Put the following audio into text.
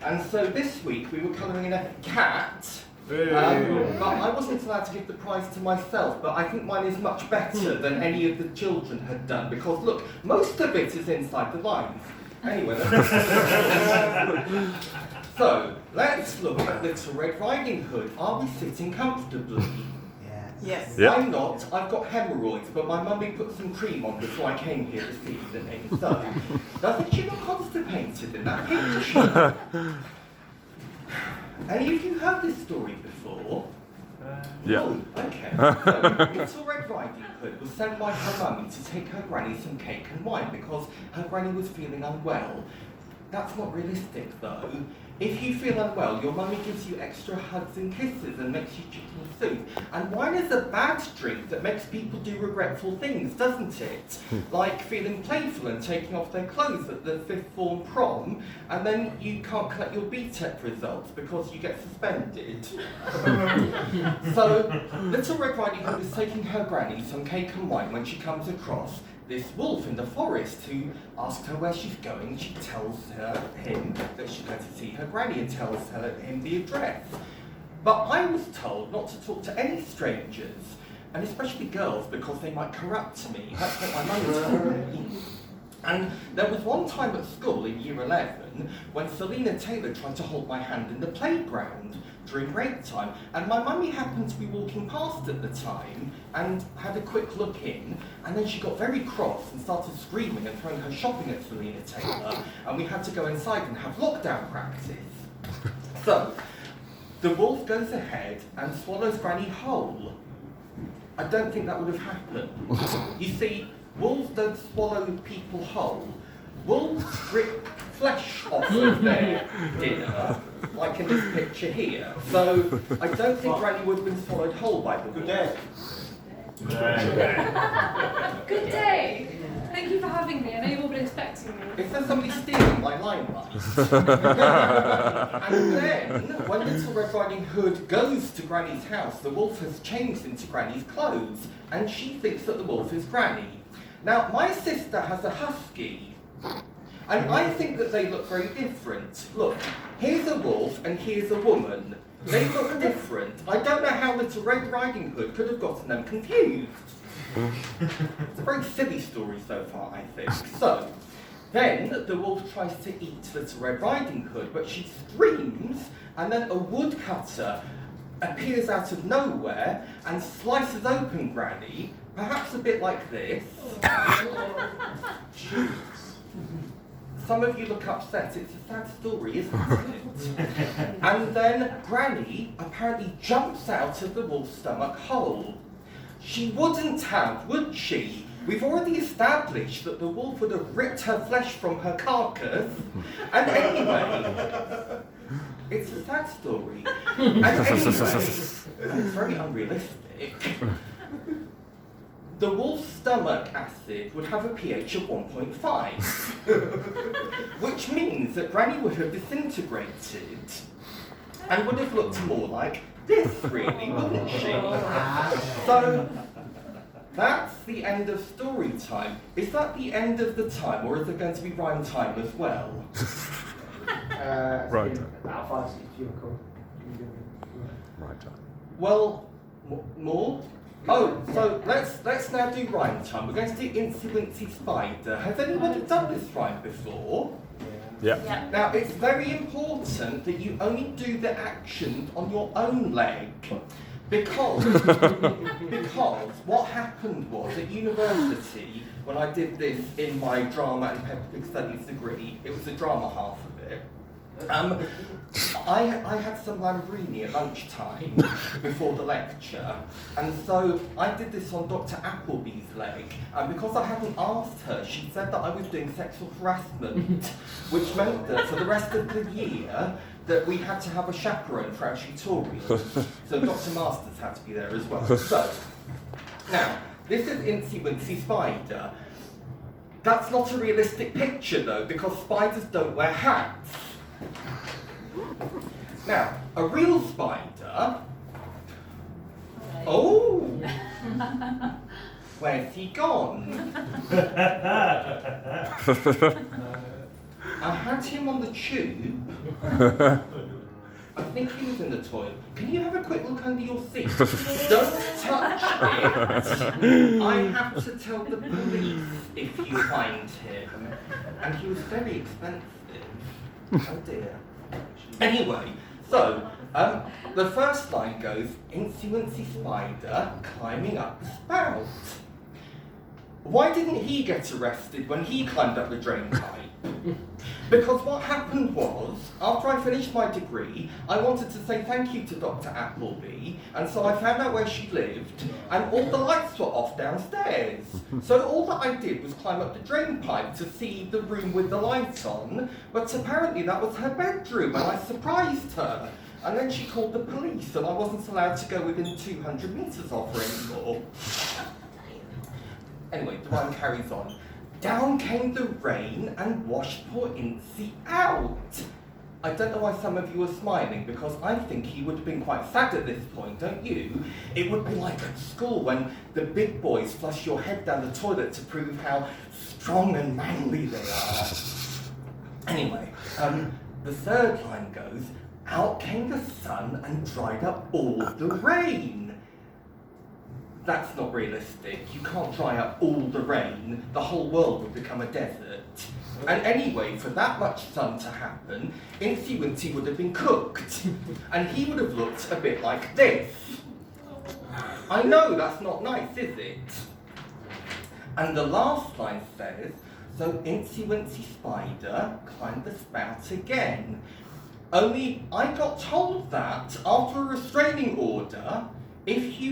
And so this week we were colouring in a cat. But I wasn't allowed to give the prize to myself, but I think mine is much better than any of the children had done, because look, most of it is inside the lines. Anyway, so let's look at Little Red Riding Hood. Are we sitting comfortably? Yes. Yep. I'm not. I've got hemorrhoids, but my mummy put some cream on before I came here this evening. So, doesn't she look constipated in that picture? Any of you heard this story before? Yeah. No? Okay. So, Little Red Riding Hood was sent by her mummy to take her granny some cake and wine because her granny was feeling unwell. That's not realistic, though. If you feel unwell, your mummy gives you extra hugs and kisses and makes you chicken soup. And wine is a bad drink that makes people do regretful things, doesn't it? Like feeling playful and taking off their clothes at the 5th form prom, and then you can't collect your BTEC results because you get suspended. So, Little Red Riding Hood is taking her granny some cake and wine when she comes across this wolf in the forest who asked her where she's going. She tells him that she's going to see her granny and tells him the address. But I was told not to talk to any strangers, and especially girls, because they might corrupt me. That's what my mum told me. And there was one time at school in year 11 when Selena Taylor tried to hold my hand in the playground during break time, and my mummy happened to be walking past at the time and had a quick look in, and then she got very cross and started screaming and throwing her shopping at Selena Taylor, and we had to go inside and have lockdown practice. So, the wolf goes ahead and swallows Granny whole. I don't think that would have happened. You see, wolves don't swallow people whole. Wolves rip flesh off of their dinner, like in this picture here. So I don't think Granny would have been swallowed whole by the wolf. Good day. Good day. Thank you for having me. I know you've all been expecting me. Is there somebody stealing my limelight? And then, when Little Red Riding Hood goes to Granny's house, the wolf has changed into Granny's clothes, and she thinks that the wolf is Granny. Now, my sister has a husky, and I think that they look very different. Look, here's a wolf and here's a woman. They look different. I don't know how Little Red Riding Hood could have gotten them confused. It's a very silly story so far, I think. So, then the wolf tries to eat Little Red Riding Hood, but she screams, and then a woodcutter appears out of nowhere and slices open Granny, perhaps a bit like this. Some of you look upset. It's a sad story, isn't it? And then Granny apparently jumps out of the wolf's stomach whole. She wouldn't have, would she? We've already established that the wolf would have ripped her flesh from her carcass. And anyway, it's a sad story. And anyway, it's very unrealistic. The wolf's stomach acid would have a pH of 1.5, which means that Granny would have disintegrated and would have looked more like this, really, wouldn't she? So, that's the end of story time. Is that the end of the time, or is there going to be rhyme time as well? Right. About 5, 6 if you recall. Right. Well, more? Oh, so let's now do rhyme time. We're going to do Incy, Wincy, Spider. Has anybody done this rhyme before? Yeah. Now, it's very important that you only do the actions on your own leg. Because what happened was, at university, when I did this in my drama and Pepperpig Studies degree, it was the drama half of it, I had some Lambrini at lunchtime before the lecture, and so I did this on Dr. Appleby's leg, and because I hadn't asked her, she said that I was doing sexual harassment, which meant that for the rest of the year, that we had to have a chaperone for our tutorial. So Dr. Masters had to be there as well. So, now, this is Incy Wincy Spider. That's not a realistic picture though, because spiders don't wear hats. Now, a real spider... Oh! Where's he gone? I had him on the tube. I think he was in the toilet. Can you have a quick look under your seat? Don't touch it. I have to tell the police if you find him. And he was very expensive. Oh dear. Anyway, so the first line goes, Incy Wincy Spider climbing up the spout. Why didn't he get arrested when he climbed up the drain pipe? Because what happened was, after I finished my degree, I wanted to say thank you to Dr. Appleby, and so I found out where she lived, and all the lights were off downstairs. So all that I did was climb up the drain pipe to see the room with the lights on, but apparently that was her bedroom, and I surprised her. And then she called the police, and I wasn't allowed to go within 200 metres of her anymore. Anyway, the rhyme carries on. Down came the rain and washed poor Incy out. I don't know why some of you are smiling, because I think he would have been quite sad at this point, don't you? It would be like at school when the big boys flush your head down the toilet to prove how strong and manly they are. Anyway, the third line goes, out came the sun and dried up all the rain. That's not realistic. You can't dry up all the rain. The whole world would become a desert. And anyway, for that much sun to happen, Incy Wincy would have been cooked. And he would have looked a bit like this. I know, that's not nice, is it? And the last line says, so Incy Wincy Spider climbed the spout again. Only I got told that after a restraining order, if you